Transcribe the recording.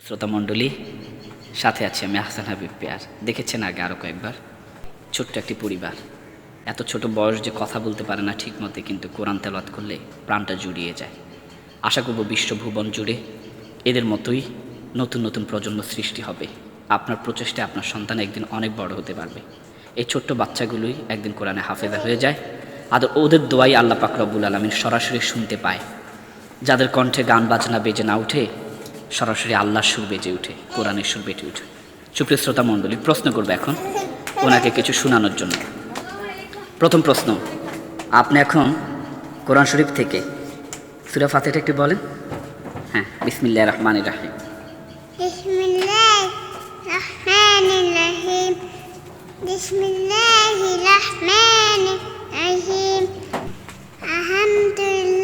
শ্রোতামণ্ডলী, সাথে আছি আমি আহসান হাবিব পেয়ার। দেখেছেন আগে আরও কয়েকবার। ছোট্ট একটি পরিবার, এত ছোট বয়স যে কথা বলতে পারে না ঠিক মতে, কিন্তু কোরআন তেলাওয়াত করলে প্রাণটা জুড়িয়ে যায়। আশা করব বিশ্বভুবন জুড়ে এদের মতোই নতুন নতুন প্রজন্ম সৃষ্টি হবে। আপনার প্রচেষ্টায় আপনার সন্তান একদিন অনেক বড় হতে পারবে। এই ছোট্ট বাচ্চাগুলোই একদিন কোরআনে হাফেজা হয়ে যায়, আর ওদের দোয়াই আল্লাহ পাক রব্বুল আলামিন সরাসরি শুনতে পায়। যাদের কণ্ঠে গান বাজনা বেজে না উঠে, সরাসরি আল্লাহর সুর বেজে উঠে, কোরআনের সুর বেজে উঠে। সুপ্রিয় শ্রোতা মণ্ডলী, প্রশ্ন করবে এখন ওনাকে কিছু শোনানোর জন্য। প্রথম প্রশ্ন, আপনি এখন কোরআন শরীফ থেকে সূরা ফাতিহা একটু বলেন। হ্যাঁ, বিসমিল্লাহির রহমানির রহিম। বিসমিল্লাহির রহমানির রহিম। বিসমিল্লাহির রহমানির রহিম। আলহামদুলিল্লাহ